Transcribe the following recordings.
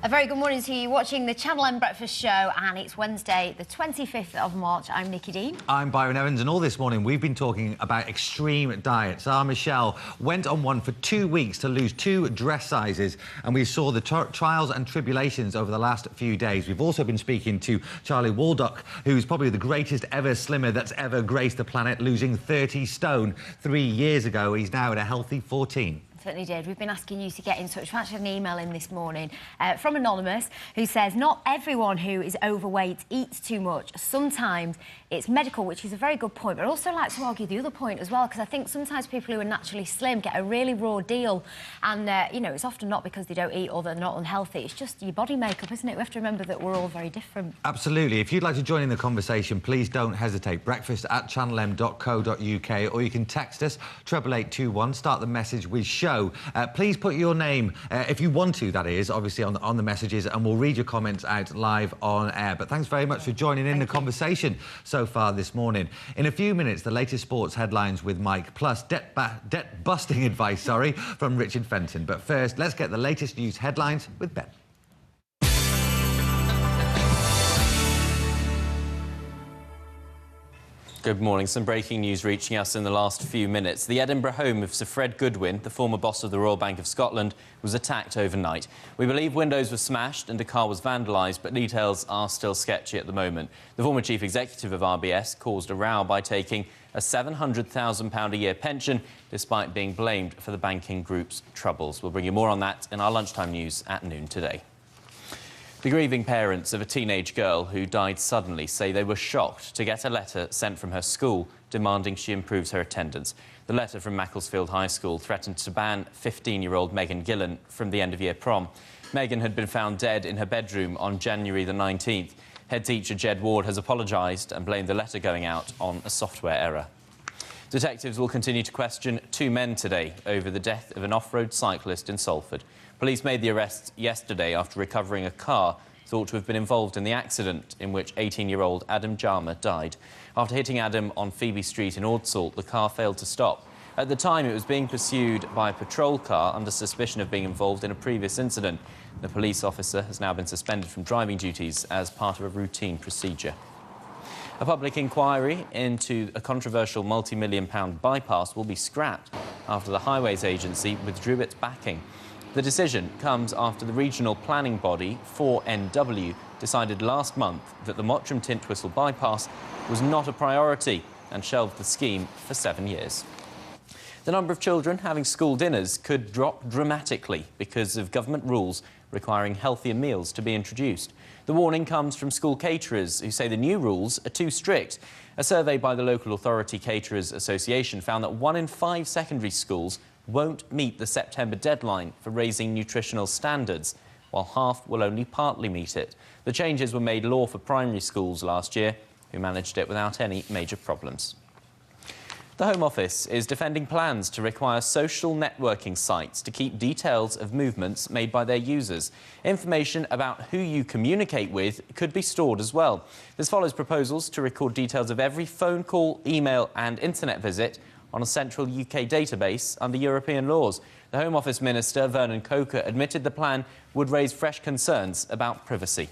A very good morning to you, watching the Channel M Breakfast Show, and it's Wednesday, the 25th of March. I'm Nikki Dean. I'm Byron Evans, and all this morning we've been talking about extreme diets. Our Michelle went on one for 2 weeks to lose 2 dress sizes, and we saw the trials and tribulations over the last few days. We've also been speaking to Charlie Waldock, who's probably the greatest ever slimmer that's ever graced the planet, losing 30 stone 3 years ago. He's now at a healthy 14. Certainly did. We've been asking you to get in touch. We've actually had an email in this morning from Anonymous, who says, not everyone who is overweight eats too much. Sometimes it's medical, which is a very good point, but I'd also like to argue the other point as well, because I think sometimes people who are naturally slim get a really raw deal, and, you know, it's often not because they don't eat or they're not unhealthy. It's just your body makeup, isn't it? We have to remember that we're all very different. Absolutely. If you'd like to join in the conversation, please don't hesitate. breakfast@channelm.co.uk, or you can text us, 88821, start the message with show. Please put your name, if you want to, that is, obviously on the messages, and we'll read your comments out live on air. But thanks very much for joining in the conversation so far this morning. In a few minutes, the latest sports headlines with Mike, plus debt-busting advice, from Richard Fenton. But first, let's get the latest news headlines with Ben. Good morning. Some breaking news reaching us in the last few minutes. The Edinburgh home of Sir Fred Goodwin, the former boss of the Royal Bank of Scotland, was attacked overnight. We believe windows were smashed and a car was vandalised, but details are still sketchy at the moment. The former chief executive of RBS caused a row by taking a £700,000 a year pension, despite being blamed for the banking group's troubles. We'll bring you more on that in our lunchtime news at noon today. The grieving parents of a teenage girl who died suddenly say they were shocked to get a letter sent from her school demanding she improves her attendance. The letter from Macclesfield High School threatened to ban 15-year-old Megan Gillan from the end-of-year prom. Megan had been found dead in her bedroom on January the 19th. Head teacher Jed Ward has apologised and blamed the letter going out on a software error. Detectives will continue to question 2 men today over the death of an off-road cyclist in Salford. Police made the arrest yesterday after recovering a car thought to have been involved in the accident in which 18-year-old Adam Jarmer died. After hitting Adam on Phoebe Street in Ordsalt, the car failed to stop. At the time, it was being pursued by a patrol car under suspicion of being involved in a previous incident. The police officer has now been suspended from driving duties as part of a routine procedure. A public inquiry into a controversial multi-million-pound bypass will be scrapped after the Highways Agency withdrew its backing. The decision comes after the regional planning body, 4NW, decided last month that the Mottram Tintwistle bypass was not a priority and shelved the scheme for 7 years. The number of children having school dinners could drop dramatically because of government rules requiring healthier meals to be introduced. The warning comes from school caterers who say the new rules are too strict. A survey by the Local Authority Caterers Association found that 1 in 5 secondary schools won't meet the September deadline for raising nutritional standards, while half will only partly meet it. The changes were made law for primary schools last year, who managed it without any major problems. The Home Office is defending plans to require social networking sites to keep details of movements made by their users. Information about who you communicate with could be stored as well. This follows proposals to record details of every phone call, email and internet visit on a central UK database under European laws. The Home Office Minister, Vernon Coker, admitted the plan would raise fresh concerns about privacy.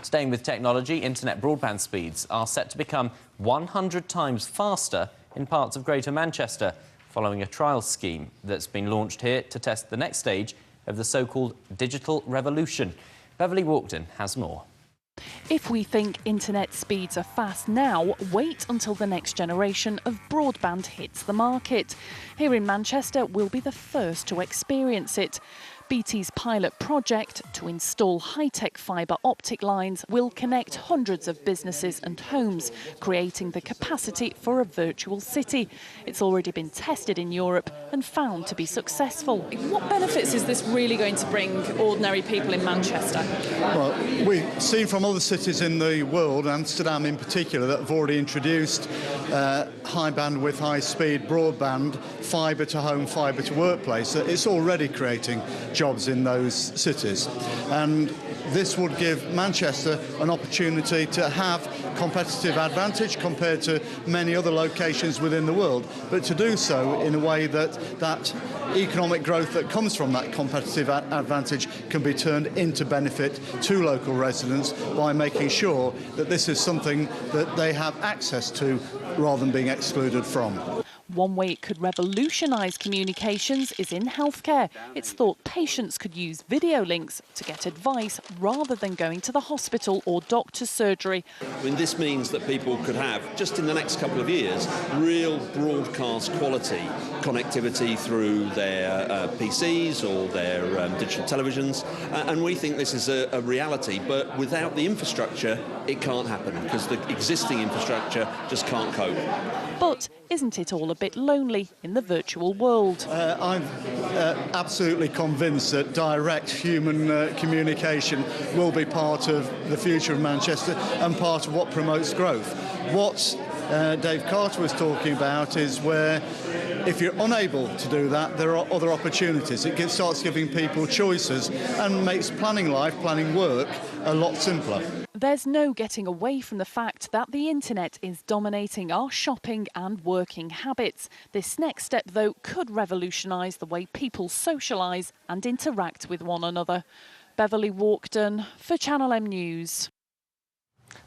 Staying with technology, internet broadband speeds are set to become 100 times faster in parts of Greater Manchester, following a trial scheme that's been launched here to test the next stage of the so-called digital revolution. Beverly Walkden has more. If we think internet speeds are fast now, wait until the next generation of broadband hits the market. Here in Manchester, we'll be the first to experience it. BT's pilot project to install high-tech fibre optic lines will connect hundreds of businesses and homes, creating the capacity for a virtual city. It's already been tested in Europe and found to be successful. What benefits is this really going to bring ordinary people in Manchester? Well, we've seen from other cities in the world, Amsterdam in particular, that have already introduced high bandwidth, high speed broadband, fibre to home, fibre to workplace. It's already creating jobs in those cities. And this would give Manchester an opportunity to have competitive advantage compared to many other locations within the world, but to do so in a way that economic growth that comes from that competitive advantage can be turned into benefit to local residents by making sure that this is something that they have access to rather than being excluded from. One way it could revolutionise communications is in healthcare. It's thought patients could use video links to get advice rather than going to the hospital or doctor's surgery. I mean, this means that people could have, just in the next couple of years, real broadcast quality connectivity through their PCs or their digital televisions. And we think this is a reality, but without the infrastructure, it can't happen because the existing infrastructure just can't cope. But isn't it all a bit lonely in the virtual world? I'm absolutely convinced that direct human communication will be part of the future of Manchester and part of what promotes growth. What Dave Carter was talking about is where if you're unable to do that, there are other opportunities. It starts giving people choices and makes planning life, planning work, a lot simpler. There's no getting away from the fact that the internet is dominating our shopping and working habits. This next step, though, could revolutionise the way people socialise and interact with one another. Beverly Walkden for Channel M News.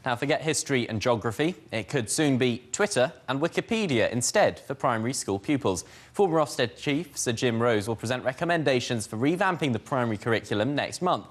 Now, forget history and geography. It could soon be Twitter and Wikipedia instead for primary school pupils. Former Ofsted Chief Sir Jim Rose will present recommendations for revamping the primary curriculum next month.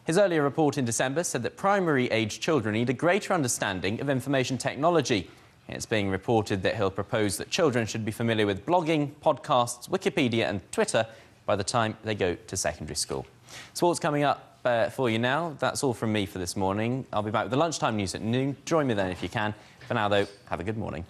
His earlier report in December said that primary-aged children need a greater understanding of information technology. It's being reported that he'll propose that children should be familiar with blogging, podcasts, Wikipedia and Twitter by the time they go to secondary school. Sports coming up for you now. That's all from me for this morning. I'll be back with the lunchtime news at noon. Join me then if you can. For now, though, have a good morning.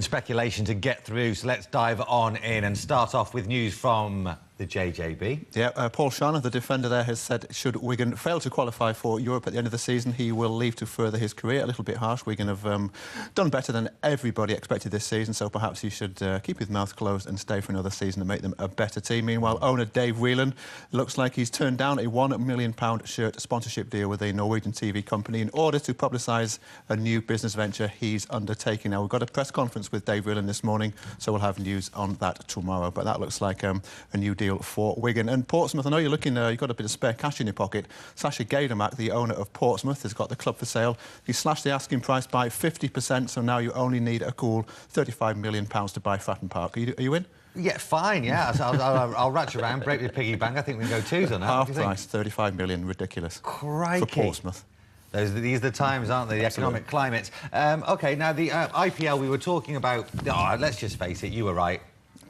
Speculation to get through, so let's dive on in and start off with news from the JJB. Yeah, Paul Sharner, the defender there, has said should Wigan fail to qualify for Europe at the end of the season, he will leave to further his career. A little bit harsh. Wigan have done better than everybody expected this season, so perhaps he should keep his mouth closed and stay for another season and make them a better team. Meanwhile, owner Dave Whelan looks like he's turned down a £1 million shirt sponsorship deal with a Norwegian TV company in order to publicise a new business venture he's undertaking. Now, we've got a press conference with Dave Whelan this morning, so we'll have news on that tomorrow. But that looks like a new deal for Wigan. And Portsmouth, I know you're looking, you've got a bit of spare cash in your pocket. Sasha Gaidamak, the owner of Portsmouth, has got the club for sale. He slashed the asking price by 50%, so now you only need a cool £35 million to buy Fratton Park. Are you in? Yeah, fine, yeah. I'll ratchet around, break the piggy bank. I think we can go twos on that. Half price, 35 million, ridiculous. Crikey. For Portsmouth. These are the times, aren't they? The economic climate. OK, now the IPL we were talking about, let's just face it, you were right.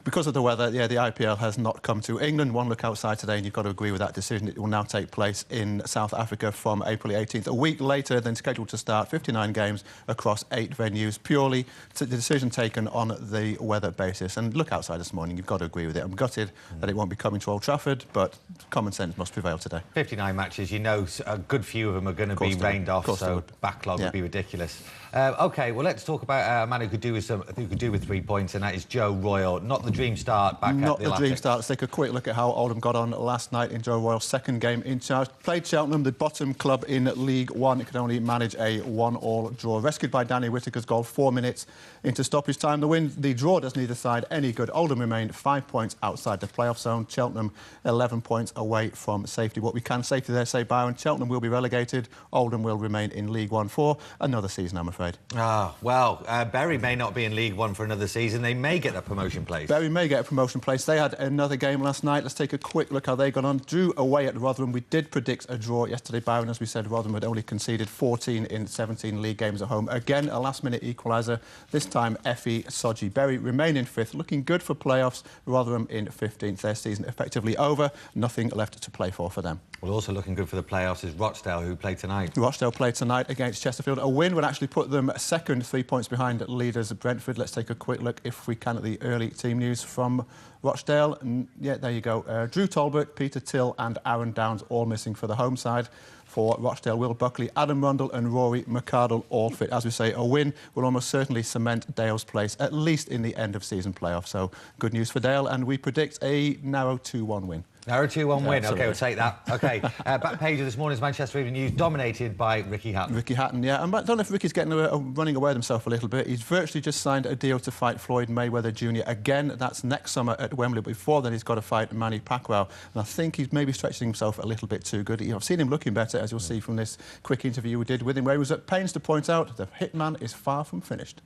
Because of the weather, yeah, the IPL has not come to England. One look outside today, and you've got to agree with that decision. It will now take place in South Africa from April 18th. A week later than scheduled to start, 59 games across 8 venues, purely the decision taken on the weather basis. And look outside this morning, you've got to agree with it. I'm gutted that it won't be coming to Old Trafford, but common sense must prevail today. 59 matches, you know, a good few of them are going to be rained off, so backlog would be ridiculous. OK, well, let's talk about a man who could do with 3 points, and that is Joe Royle. Not the dream start back at the Not the dream start. Let's take a quick look at how Oldham got on last night in Joe Royle's second game in charge. Played Cheltenham, the bottom club in League One. It could only manage a 1-1 draw. Rescued by Danny Whittaker's goal 4 minutes into stoppage time. The draw does neither side any good. Oldham remained 5 points outside the playoff zone. Cheltenham 11 points away from safety. What we can safely there say, Byron, Cheltenham will be relegated. Oldham will remain in League One for another season, I'm afraid. Ah, well, Bury may not be in League One for another season. They may get a promotion place. Bury may get a promotion place. They had another game last night. Let's take a quick look how they got on. Drew away at Rotherham. We did predict a draw yesterday, Byron. As we said, Rotherham had only conceded 14 in 17 league games at home. Again, a last-minute equaliser. This time, Effie Soji. Bury remain in 5th, looking good for playoffs. Rotherham in 15th. Their season effectively over. Nothing left to play for them. Well, also looking good for the playoffs is Rochdale, who played tonight. Rochdale played tonight against Chesterfield. A win would actually put them second, 3 points behind leaders Brentford. Let's take a quick look, if we can, at the early team news. news from Rochdale. And, yeah, there you go. Drew Talbot, Peter Till and Aaron Downs all missing for the home side. For Rochdale, Will Buckley, Adam Rundle and Rory McArdle all fit. As we say, a win will almost certainly cement Dale's place, at least in the end-of-season playoff. So good news for Dale, and we predict a narrow 2-1 win. Narrow 2-1 win. Absolutely. OK, we'll take that. OK, back page of this morning's Manchester Evening News, dominated by Ricky Hatton. Ricky Hatton, yeah. I don't know if Ricky's getting running away with himself a little bit. He's virtually just signed a deal to fight Floyd Mayweather Jr. again. That's next summer at Wembley. But before then, he's got to fight Manny Pacquiao. And I think he's maybe stretching himself a little bit too good. I've seen him looking better, as you'll see from this quick interview we did with him, where he was at pains to point out the hitman is far from finished.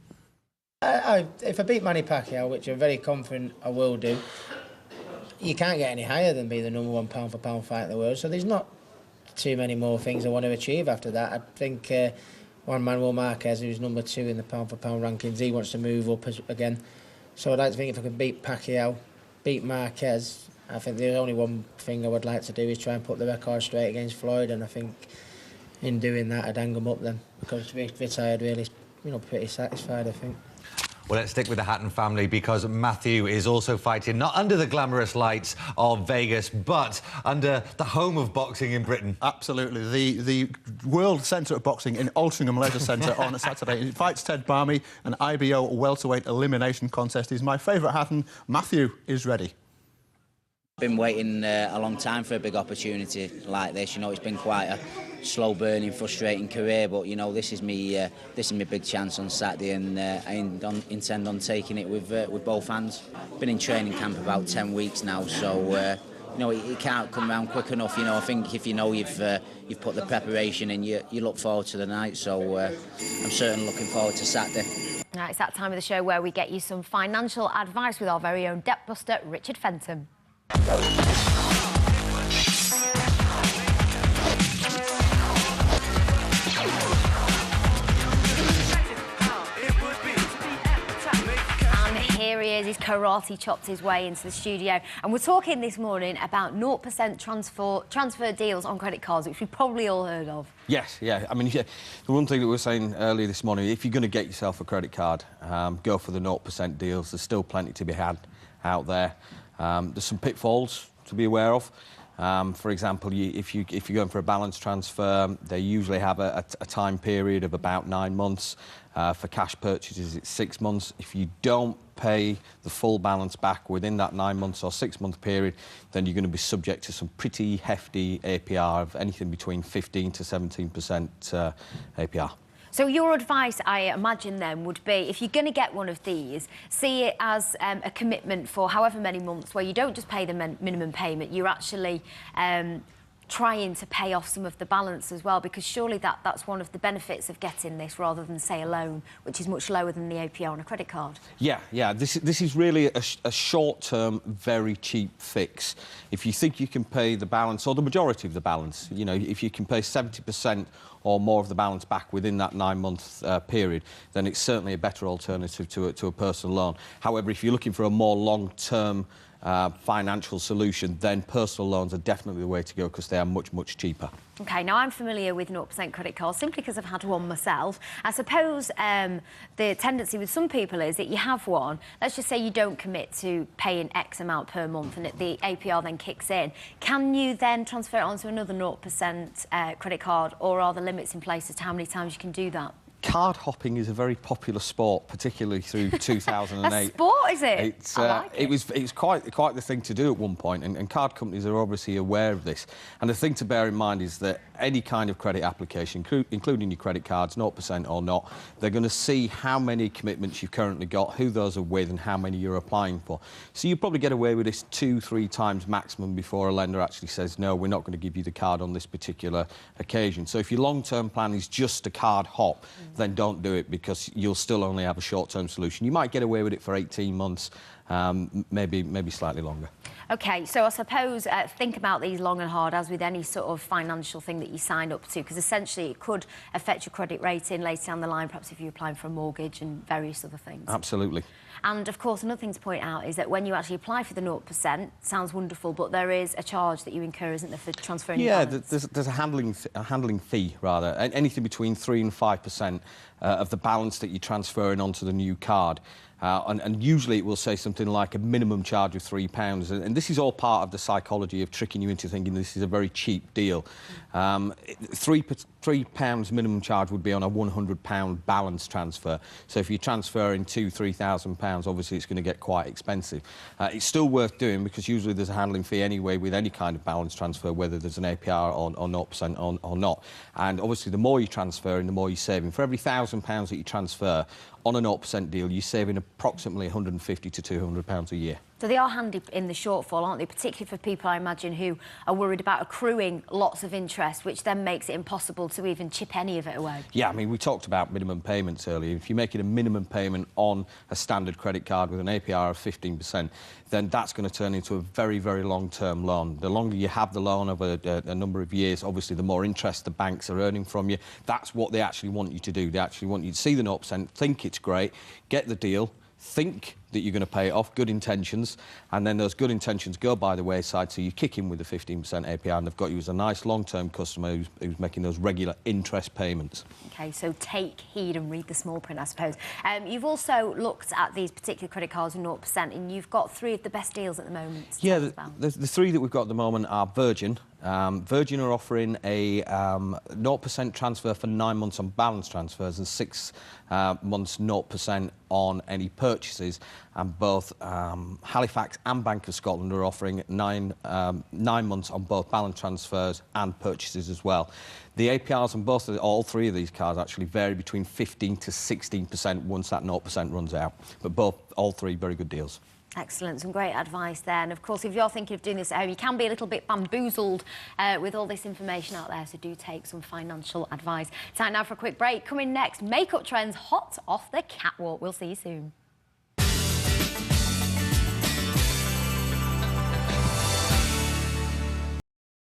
If I beat Manny Pacquiao, which I'm very confident I will do, you can't get any higher than be the #1 pound-for-pound fight in the world. So there's not too many more things I want to achieve after that. I think Juan Manuel Marquez, who's #2 in the pound-for-pound rankings, he wants to move up again. So I'd like to think if I can beat Pacquiao, beat Marquez, I think the only one thing I would like to do is try and put the record straight against Floyd, and I think in doing that I'd hang him up then, because retired really, pretty satisfied, I think. Well, let's stick with the Hatton family, because Matthew is also fighting not under the glamorous lights of Vegas, but under the home of boxing in Britain. Absolutely. The World Centre of Boxing in Altrincham Leisure Centre on a Saturday. He fights Ted Barmy, an IBO welterweight elimination contest. He's my favourite Hatton. Matthew is ready. Been waiting a long time for a big opportunity like this. It's been quite a slow-burning, frustrating career, but this is me big chance on Saturday, and I intend on taking it with both hands. Been in training camp about 10 weeks now, so it can't come around quick enough. I think if you've put the preparation in, you look forward to the night. So I'm certainly looking forward to Saturday. Now it's that time of the show where we get you some financial advice with our very own debt buster, Richard Fenton. Here he is, he's karate chopped his way into the studio, and we're talking this morning about 0% transfer deals on credit cards, which we've probably all heard of. Yes, yeah. I mean, the one thing that we were saying earlier this morning, if you're going to get yourself a credit card, go for the 0% deals. There's still plenty to be had out there. There's some pitfalls to be aware of. For example, if you're going for a balance transfer, they usually have a time period of about 9 months. For cash purchases, it's 6 months. If you don't pay the full balance back within that 9 months or 6 month period, then you're going to be subject to some pretty hefty APR of anything between 15 to 17% APR. So your advice, I imagine, then, would be, if you're going to get one of these, see it as a commitment for however many months, where you don't just pay the minimum payment, you're actually trying to pay off some of the balance as well, because surely that's one of the benefits of getting this, rather than, say, a loan, which is much lower than the APR on a credit card. Yeah. This is really a short-term, very cheap fix. If you think you can pay the balance, or the majority of the balance, if you can pay 70% or more of the balance back within that 9 month period, then it's certainly a better alternative to a personal loan. However, if you're looking for a more long-term financial solution, then personal loans are definitely the way to go, because they are much, much cheaper. OK, now I'm familiar with 0% credit cards simply because I've had one myself. I suppose the tendency with some people is that you have one, let's just say you don't commit to paying X amount per month, and the APR then kicks in. Can you then transfer it onto another 0% credit card, or are the limits in place as to how many times you can do that? Card hopping is a very popular sport, particularly through 2008. A sport, is it? I like it. It was quite the thing to do at one point, and card companies are obviously aware of this. And the thing to bear in mind is that any kind of credit application, including your credit cards, 0% or not, they're going to see how many commitments you've currently got, who those are with, and how many you're applying for. So you probably get away with this 2-3 times maximum before a lender actually says, no, we're not going to give you the card on this particular occasion. So if your long-term plan is just a card hop, then don't do it, because you'll still only have a short-term solution. You might get away with it for 18 months, maybe slightly longer. OK, so I suppose think about these long and hard, as with any sort of financial thing that you sign up to, because essentially it could affect your credit rating later down the line, perhaps if you're applying for a mortgage and various other things. Absolutely. And, of course, another thing to point out is that when you actually apply for the 0%, sounds wonderful, but there is a charge that you incur, isn't there, for transferring your balance? There's a handling fee, rather. Anything between 3 and 5% of the balance that you're transferring onto the new card. And usually it will say something like a minimum charge of £3. And this is all part of the psychology of tricking you into thinking this is a very cheap deal. £3 minimum charge would be on a £100 balance transfer. So if you're transferring £2,000-3,000, obviously it's going to get quite expensive. It's still worth doing because usually there's a handling fee anyway with any kind of balance transfer, whether there's an APR or 0% or not. And obviously the more you're transferring, the more you're saving. For every £1,000 that you transfer on a 0% deal, you're saving approximately £150 to £200 a year. So they are handy in the shortfall, aren't they? Particularly for people, I imagine, who are worried about accruing lots of interest, which then makes it impossible to even chip any of it away. Yeah, I mean, we talked about minimum payments earlier. If you're making a minimum payment on a standard credit card with an APR of 15%, then that's going to turn into a very, very long-term loan. The longer you have the loan over a number of years, obviously, the more interest the banks are earning from you. That's what they actually want you to do. They actually want you to see the 0%, think it's great, get the deal, think that you're going to pay it off, good intentions, and then those good intentions go by the wayside, so you kick in with the 15% APR and they've got you as a nice long-term customer who's making those regular interest payments. OK, so take heed and read the small print, I suppose. You've also looked at these particular credit cards with 0%, and you've got 3 of the best deals at the moment. Yeah, the 3 that we've got at the moment are Virgin. Virgin are offering a 0% transfer for 9 months on balance transfers and 6 months 0% on any purchases. And both Halifax and Bank of Scotland are offering 9 months on both balance transfers and purchases as well. The APRs on all 3 of these cards actually vary between 15 to 16% once that 0% runs out. But all 3 very good deals. Excellent, some great advice there. And of course, if you're thinking of doing this at home, you can be a little bit bamboozled with all this information out there, so do take some financial advice. Time now for a quick break. Coming next, makeup trends hot off the catwalk. We'll see you soon.